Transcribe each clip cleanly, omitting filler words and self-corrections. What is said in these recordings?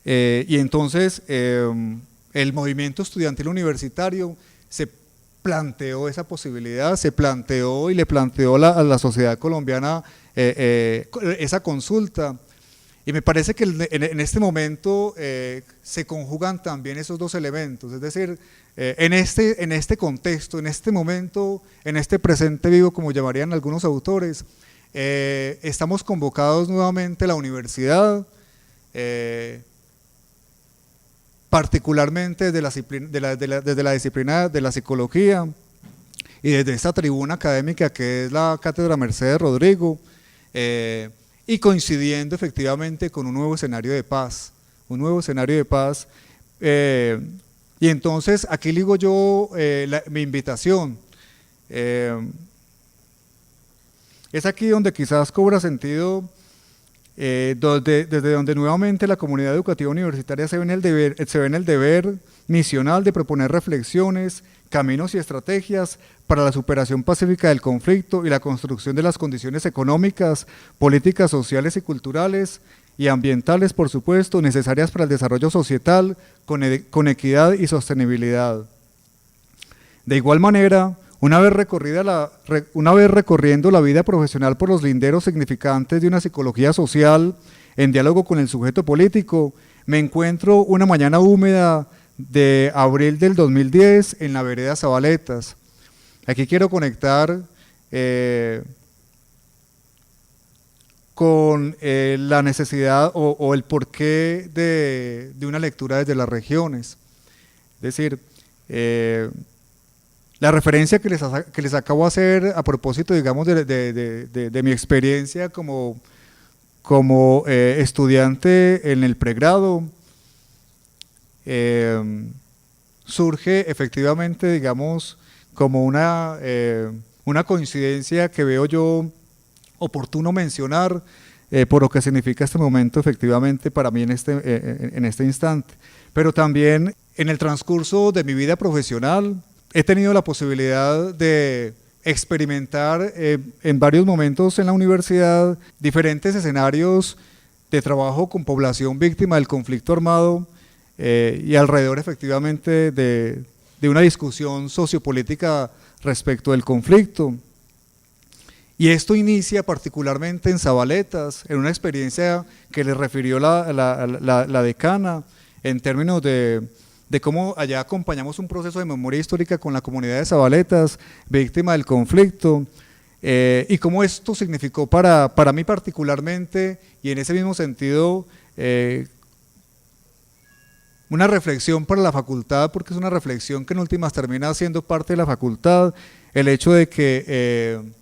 Y entonces el movimiento estudiantil universitario se planteó esa posibilidad, se planteó y le planteó a la sociedad colombiana esa consulta. Y me parece que en este momento se conjugan también esos dos elementos, es decir, en este contexto, en este momento, en este presente vivo, como llamarían algunos autores, estamos convocados nuevamente a la universidad, particularmente desde la disciplina de la psicología y desde esta tribuna académica que es la Cátedra Mercedes Rodrigo, y coincidiendo efectivamente con un nuevo escenario de paz, y entonces aquí digo yo mi invitación, es aquí donde quizás cobra sentido, desde donde nuevamente la comunidad educativa universitaria se ve en el deber misional de proponer reflexiones, caminos y estrategias para la superación pacífica del conflicto y la construcción de las condiciones económicas, políticas, sociales y culturales y ambientales, por supuesto, necesarias para el desarrollo societal con equidad y sostenibilidad. De igual manera, una vez recorriendo la vida profesional por los linderos significantes de una psicología social en diálogo con el sujeto político, me encuentro una mañana húmeda de abril del 2010 en la vereda Zabaletas. Aquí quiero conectar con la necesidad o el porqué de una lectura desde las regiones. Es decir, la referencia que les acabo de hacer a propósito, digamos, de mi experiencia como estudiante en el pregrado, surge efectivamente, digamos, como una coincidencia que veo yo oportuno mencionar por lo que significa este momento efectivamente para mí en este instante. Pero también en el transcurso de mi vida profesional he tenido la posibilidad de experimentar en varios momentos en la universidad diferentes escenarios de trabajo con población víctima del conflicto armado y alrededor efectivamente de una discusión sociopolítica respecto del conflicto. Y esto inicia particularmente en Zabaletas, en una experiencia que les refirió la decana, en términos de cómo allá acompañamos un proceso de memoria histórica con la comunidad de Zabaletas, víctima del conflicto, y cómo esto significó para mí particularmente, y en ese mismo sentido, una reflexión para la facultad, porque es una reflexión que en últimas termina siendo parte de la facultad, el hecho de que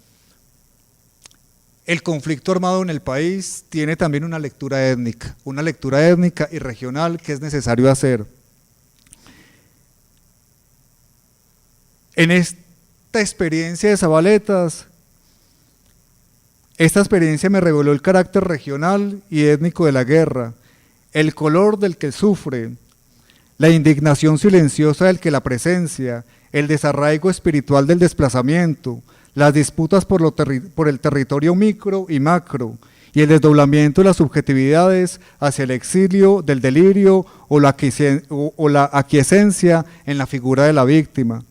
el conflicto armado en el país tiene también una lectura étnica y regional que es necesario hacer. En esta experiencia de Zabaletas, esta experiencia me reveló el carácter regional y étnico de la guerra, el color del que sufre, la indignación silenciosa del que la presencia, el desarraigo espiritual del desplazamiento, las disputas por el territorio micro y macro, y el desdoblamiento de las subjetividades hacia el exilio del delirio o la aquiescencia en la figura de la víctima.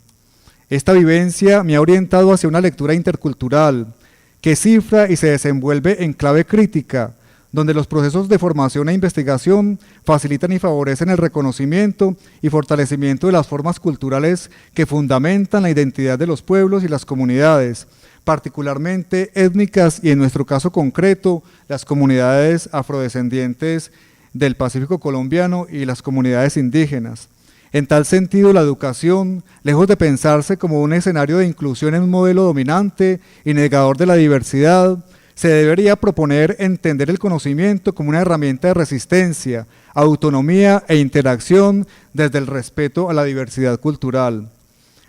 Esta vivencia me ha orientado hacia una lectura intercultural que cifra y se desenvuelve en clave crítica, donde los procesos de formación e investigación facilitan y favorecen el reconocimiento y fortalecimiento de las formas culturales que fundamentan la identidad de los pueblos y las comunidades, particularmente étnicas y en nuestro caso concreto, las comunidades afrodescendientes del Pacífico colombiano y las comunidades indígenas. En tal sentido, la educación, lejos de pensarse como un escenario de inclusión en un modelo dominante y negador de la diversidad, se debería proponer entender el conocimiento como una herramienta de resistencia, autonomía e interacción desde el respeto a la diversidad cultural.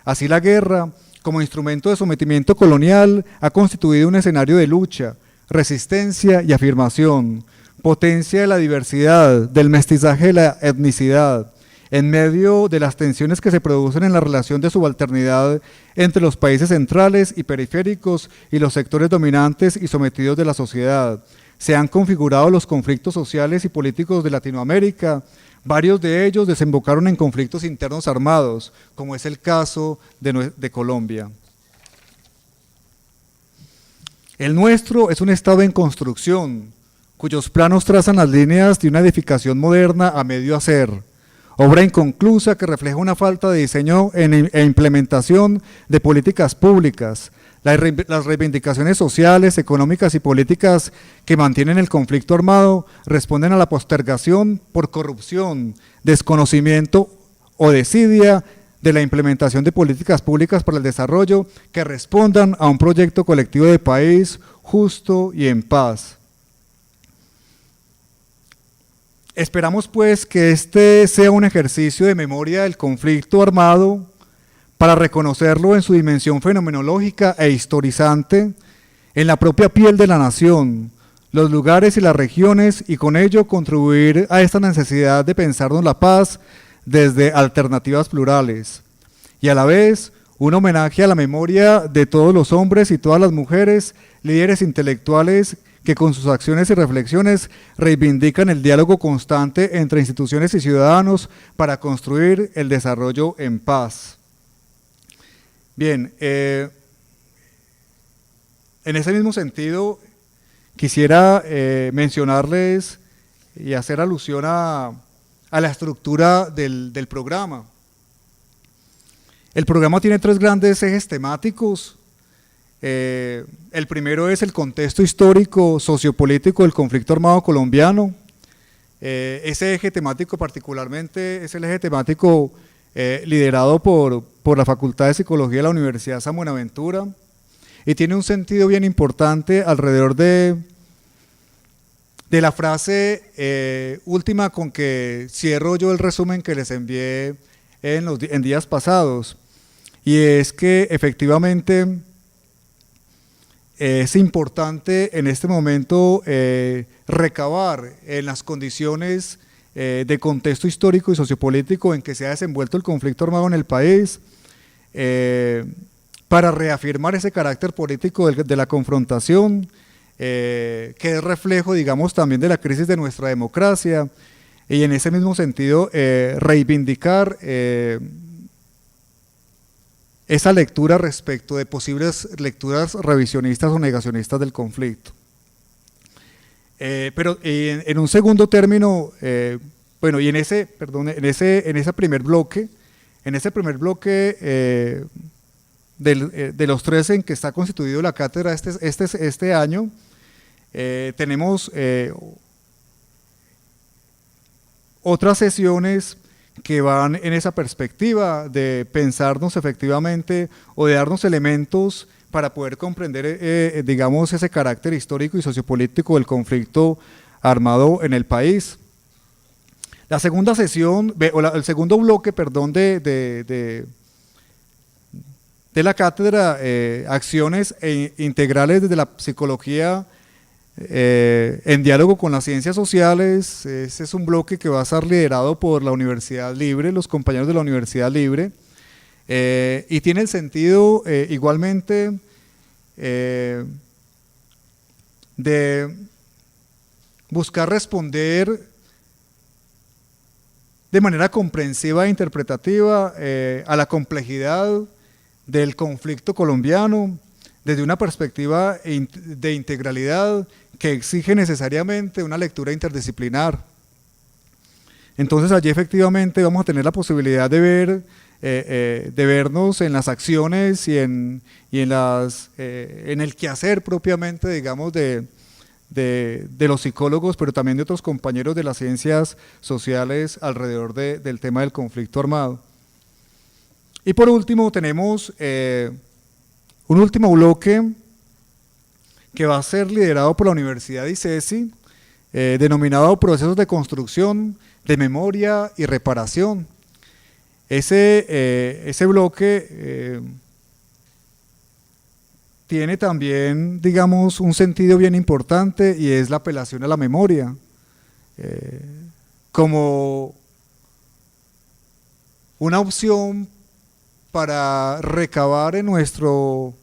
Así la guerra, como instrumento de sometimiento colonial, ha constituido un escenario de lucha, resistencia y afirmación, potencia de la diversidad, del mestizaje de la etnicidad, en medio de las tensiones que se producen en la relación de subalternidad entre los países centrales y periféricos y los sectores dominantes y sometidos de la sociedad. se han configurado los conflictos sociales y políticos de Latinoamérica. Varios de ellos desembocaron en conflictos internos armados, como es el caso de Colombia. El nuestro es un Estado en construcción, cuyos planos trazan las líneas de una edificación moderna a medio hacer, obra inconclusa que refleja una falta de diseño e implementación de políticas públicas. Las reivindicaciones sociales, económicas y políticas que mantienen el conflicto armado responden a la postergación por corrupción, desconocimiento o desidia de la implementación de políticas públicas para el desarrollo que respondan a un proyecto colectivo de país justo y en paz. Esperamos pues que este sea un ejercicio de memoria del conflicto armado para reconocerlo en su dimensión fenomenológica e historizante, en la propia piel de la nación, los lugares y las regiones, y con ello contribuir a esta necesidad de pensarnos la paz desde alternativas plurales, y a la vez un homenaje a la memoria de todos los hombres y todas las mujeres, líderes intelectuales que con sus acciones y reflexiones reivindican el diálogo constante entre instituciones y ciudadanos para construir el desarrollo en paz. Bien, en ese mismo sentido quisiera mencionarles y hacer alusión a la estructura del programa. El programa tiene 3 grandes ejes temáticos. El primero es el contexto histórico, sociopolítico del conflicto armado colombiano. Ese eje temático particularmente es el eje temático liderado por la Facultad de Psicología de la Universidad San Buenaventura, y tiene un sentido bien importante alrededor de la frase última con que cierro yo el resumen que les envié en días pasados, y es que efectivamente es importante en este momento recabar en las condiciones de contexto histórico y sociopolítico en que se ha desenvuelto el conflicto armado en el país, para reafirmar ese carácter político de la confrontación, que es reflejo, digamos, también de la crisis de nuestra democracia, y en ese mismo sentido reivindicar esa lectura respecto de posibles lecturas revisionistas o negacionistas del conflicto. Pero en un segundo término, bueno, y en ese primer bloque, de los 3 en que está constituido la cátedra este año, tenemos otras sesiones que van en esa perspectiva de pensarnos efectivamente o de darnos elementos para poder comprender, digamos, ese carácter histórico y sociopolítico del conflicto armado en el país. La segunda sesión, el segundo bloque, perdón, de la cátedra, acciones integrales desde la psicología en diálogo con las ciencias sociales. Ese es un bloque que va a estar liderado por la Universidad Libre, los compañeros de la Universidad Libre, y tiene el sentido igualmente de buscar responder de manera comprensiva e interpretativa a la complejidad del conflicto colombiano desde una perspectiva de integralidad que exige necesariamente una lectura interdisciplinar. Entonces allí efectivamente vamos a tener la posibilidad de vernos en las acciones y en el quehacer propiamente, digamos, de los psicólogos, pero también de otros compañeros de las ciencias sociales alrededor del tema del conflicto armado. Y por último tenemos un último bloque que va a ser liderado por la Universidad ICESI, denominado Procesos de Construcción de Memoria y Reparación. Ese bloque tiene también, digamos, un sentido bien importante, y es la apelación a la memoria, como una opción para recabar en nuestro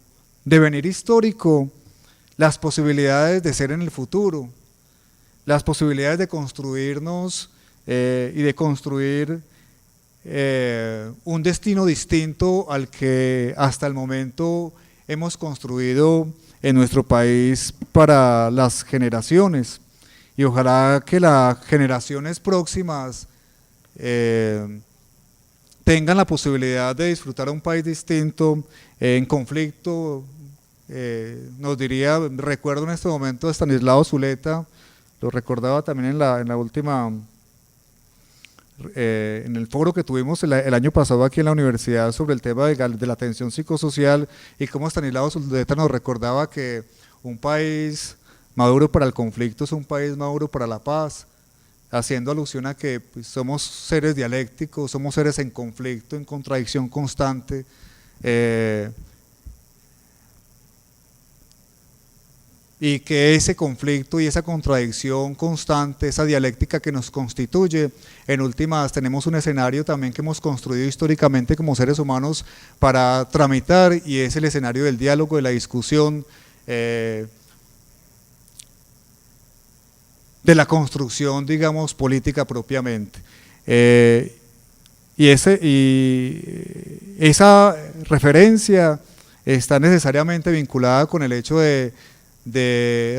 devenir histórico las posibilidades de ser en el futuro, las posibilidades de construirnos y de construir un destino distinto al que hasta el momento hemos construido en nuestro país para las generaciones, y ojalá que las generaciones próximas tengan la posibilidad de disfrutar un país distinto, en conflicto. Nos diría, recuerdo en este momento a Estanislao Zuleta, lo recordaba también en la última, en el foro que tuvimos el año pasado aquí en la universidad sobre el tema de la atención psicosocial, y cómo Estanislao Zuleta nos recordaba que un país maduro para el conflicto es un país maduro para la paz, haciendo alusión a que pues, somos seres dialécticos, somos seres en conflicto, en contradicción constante, y que ese conflicto y esa contradicción constante, esa dialéctica que nos constituye, en últimas tenemos un escenario también que hemos construido históricamente como seres humanos para tramitar, y es el escenario del diálogo, de la discusión, de la construcción, digamos, política propiamente. Y esa referencia está necesariamente vinculada con el hecho de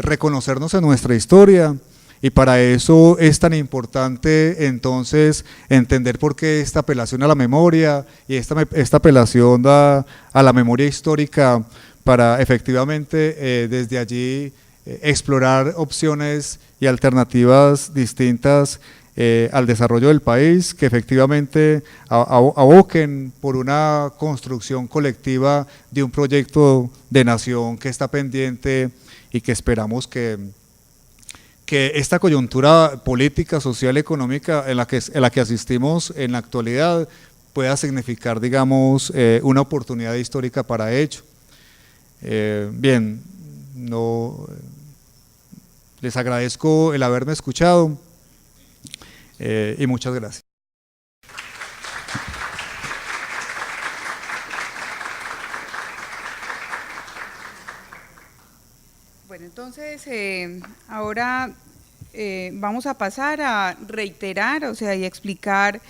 reconocernos en nuestra historia, y para eso es tan importante entonces entender por qué esta apelación a la memoria y esta apelación a la memoria histórica, para efectivamente desde allí explorar opciones y alternativas distintas al desarrollo del país, que efectivamente aboquen por una construcción colectiva de un proyecto de nación que está pendiente, y que esperamos que esta coyuntura política, social, económica en la que asistimos en la actualidad pueda significar, digamos, una oportunidad histórica para ello. Bien, les agradezco el haberme escuchado y muchas gracias. Bueno, entonces ahora vamos a pasar a reiterar, o sea, y explicar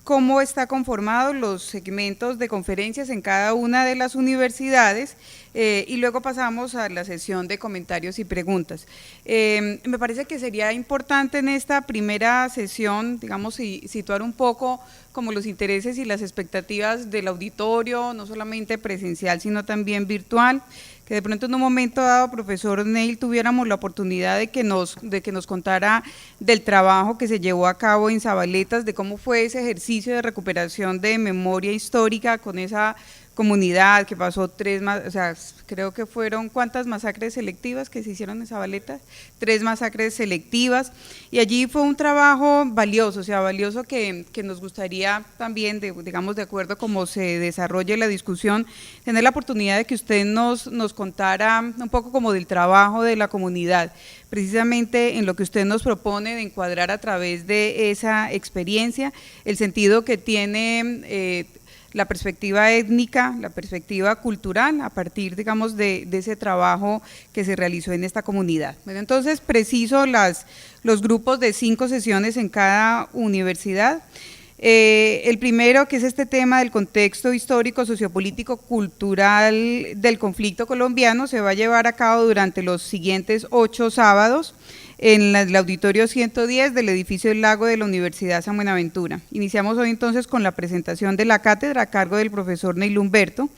cómo está conformados los segmentos de conferencias en cada una de las universidades, y luego pasamos a la sesión de comentarios y preguntas. Me parece que sería importante en esta primera sesión, digamos, situar un poco como los intereses y las expectativas del auditorio, no solamente presencial, sino también virtual, que de pronto en un momento dado, profesor Neil, tuviéramos la oportunidad de que nos contara del trabajo que se llevó a cabo en Zabaletas, de cómo fue ese ejercicio de recuperación de memoria histórica con esa comunidad que pasó creo que fueron, ¿cuántas masacres selectivas que se hicieron en Zabaletas? 3 masacres selectivas, y allí fue un trabajo valioso, o sea, valioso que nos gustaría también, digamos, de acuerdo a cómo se desarrolle la discusión, tener la oportunidad de que usted nos contara un poco como del trabajo de la comunidad, precisamente en lo que usted nos propone de encuadrar a través de esa experiencia, el sentido que tiene la perspectiva étnica, la perspectiva cultural, a partir, digamos, de ese trabajo que se realizó en esta comunidad. Bueno, entonces, preciso los grupos de 5 sesiones en cada universidad. El primero, que es este tema del contexto histórico, sociopolítico, cultural del conflicto colombiano, se va a llevar a cabo durante los siguientes 8 sábados, en el auditorio 110 del edificio del Lago de la Universidad San Buenaventura. Iniciamos hoy entonces con la presentación de la cátedra a cargo del profesor Neil Humberto.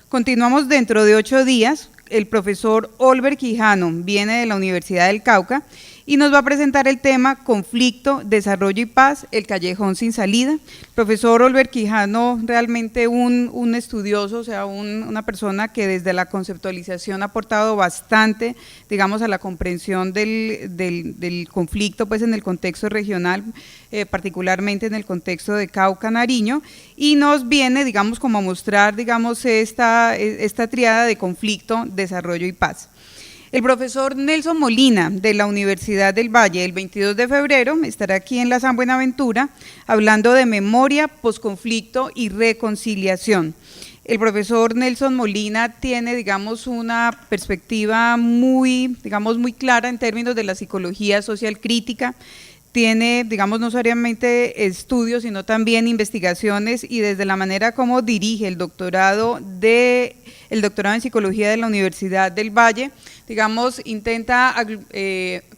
Continuamos dentro de 8 días, el profesor Olver Quijano viene de la Universidad del Cauca y nos va a presentar el tema Conflicto, Desarrollo y Paz, el callejón sin salida. El profesor Olver Quijano, realmente un estudioso, o sea, una persona que desde la conceptualización ha aportado bastante, digamos, a la comprensión del conflicto, pues en el contexto regional, particularmente en el contexto de Cauca, Nariño, y nos viene, digamos, como a mostrar, digamos, esta triada de conflicto, desarrollo y paz. El profesor Nelson Molina, de la Universidad del Valle, el 22 de febrero, estará aquí en la San Buenaventura, hablando de memoria, posconflicto y reconciliación. El profesor Nelson Molina tiene, digamos, una perspectiva muy, digamos, muy clara en términos de la psicología social crítica. Tiene, digamos, no solamente estudios, sino también investigaciones, y desde la manera como dirige el doctorado en psicología de la Universidad del Valle, digamos, intenta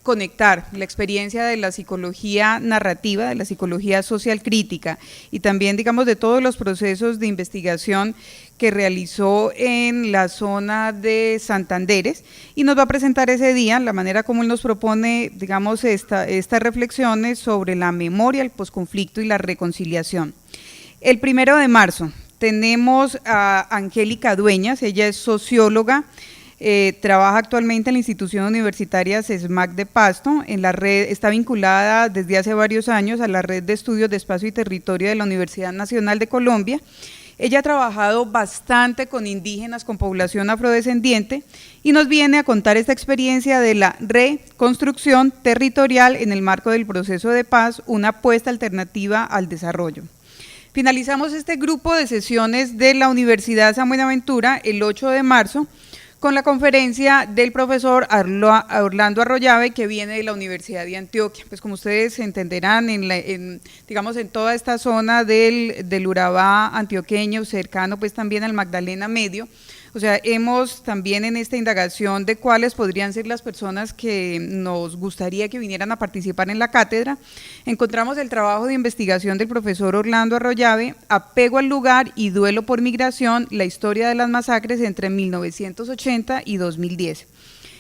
conectar la experiencia de la psicología narrativa, de la psicología social crítica, y también, digamos, de todos los procesos de investigación que realizó en la zona de Santanderes, y nos va a presentar ese día la manera como él nos propone, digamos, estas reflexiones sobre la memoria, el posconflicto y la reconciliación. El 1 de marzo tenemos a Angélica Dueñas, ella es socióloga, trabaja actualmente en la institución universitaria CESMAC de Pasto, en la red, está vinculada desde hace varios años a la red de estudios de espacio y territorio de la Universidad Nacional de Colombia. Ella ha trabajado bastante con indígenas, con población afrodescendiente, y nos viene a contar esta experiencia de la reconstrucción territorial en el marco del proceso de paz, una apuesta alternativa al desarrollo. Finalizamos este grupo de sesiones de la Universidad San Buenaventura el 8 de marzo con la conferencia del profesor Orlando Arroyave, que viene de la Universidad de Antioquia. Pues como ustedes entenderán, digamos, en toda esta zona del Urabá antioqueño, cercano pues también al Magdalena Medio, o sea, hemos también en esta indagación de cuáles podrían ser las personas que nos gustaría que vinieran a participar en la cátedra, encontramos el trabajo de investigación del profesor Orlando Arroyave, Apego al lugar y duelo por migración, la historia de las masacres entre 1980 y 2010.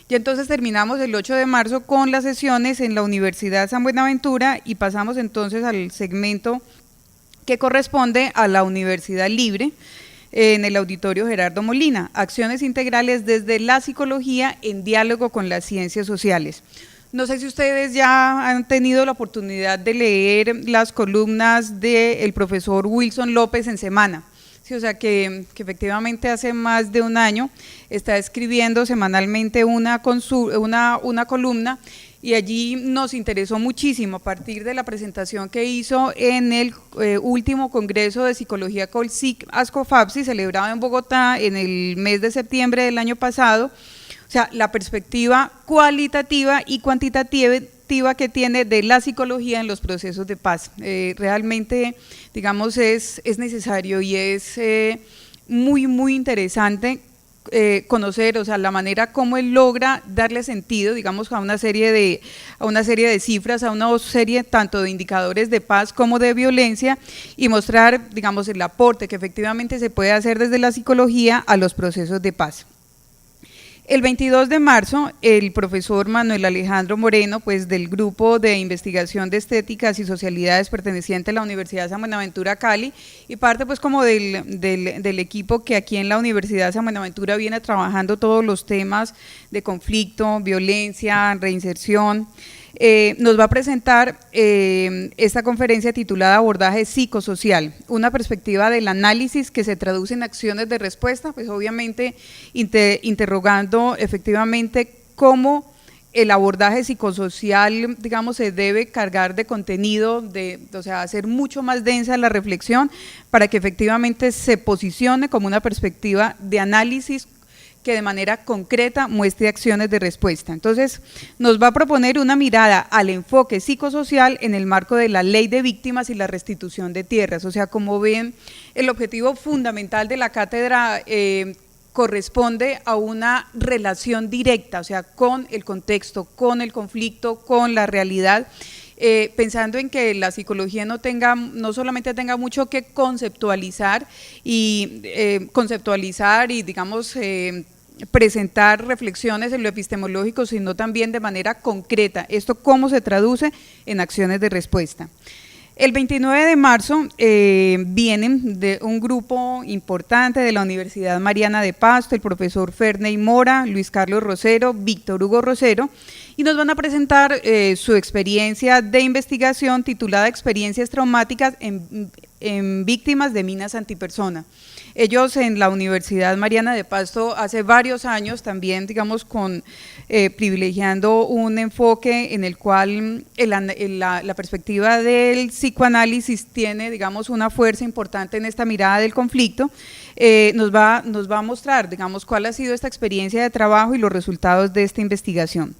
Y entonces terminamos el 8 de marzo con las sesiones en la Universidad San Buenaventura y pasamos entonces al segmento que corresponde a la Universidad Libre, en el auditorio Gerardo Molina, acciones integrales desde la psicología en diálogo con las ciencias sociales. No sé si ustedes ya han tenido la oportunidad de leer las columnas del profesor Wilson López en Semana. Sí, o sea que efectivamente hace más de un año está escribiendo semanalmente una columna, y allí nos interesó muchísimo a partir de la presentación que hizo en el último Congreso de Psicología Colsic-ASCOFAPSI celebrado en Bogotá en el mes de septiembre del año pasado, o sea, la perspectiva cualitativa y cuantitativa que tiene de la psicología en los procesos de paz. Realmente, digamos, es necesario y es muy interesante conocer, o sea, la manera como él logra darle sentido, digamos, a una serie de cifras, a una serie tanto de indicadores de paz como de violencia, y mostrar, digamos, el aporte que efectivamente se puede hacer desde la psicología a los procesos de paz. El 22 de marzo, el profesor Manuel Alejandro Moreno, pues del Grupo de Investigación de Estéticas y Socialidades perteneciente a la Universidad San Buenaventura Cali, y parte pues como del equipo que aquí en la Universidad San Buenaventura viene trabajando todos los temas de conflicto, violencia, reinserción, nos va a presentar esta conferencia titulada Abordaje psicosocial, una perspectiva del análisis que se traduce en acciones de respuesta, pues obviamente interrogando efectivamente cómo el abordaje psicosocial, digamos, se debe cargar de contenido, o sea, hacer mucho más densa la reflexión para que efectivamente se posicione como una perspectiva de análisis que de manera concreta muestre acciones de respuesta. Entonces, nos va a proponer una mirada al enfoque psicosocial en el marco de la ley de víctimas y la restitución de tierras. O sea, como ven, el objetivo fundamental de la cátedra corresponde a una relación directa, o sea, con el contexto, con el conflicto, con la realidad, pensando en que la psicología no solamente tenga mucho que conceptualizar y digamos, presentar reflexiones en lo epistemológico, sino también de manera concreta. Esto cómo se traduce en acciones de respuesta. El 29 de marzo vienen de un grupo importante de la Universidad Mariana de Pasto, el profesor Ferney Mora, Luis Carlos Rosero, Víctor Hugo Rosero, y nos van a presentar su experiencia de investigación titulada Experiencias traumáticas en en víctimas de minas antipersona. Ellos en la Universidad Mariana de Pasto hace varios años también, digamos, privilegiando un enfoque en el cual la perspectiva del psicoanálisis tiene, digamos, una fuerza importante en esta mirada del conflicto, nos va a mostrar, digamos, cuál ha sido esta experiencia de trabajo y los resultados de esta investigación.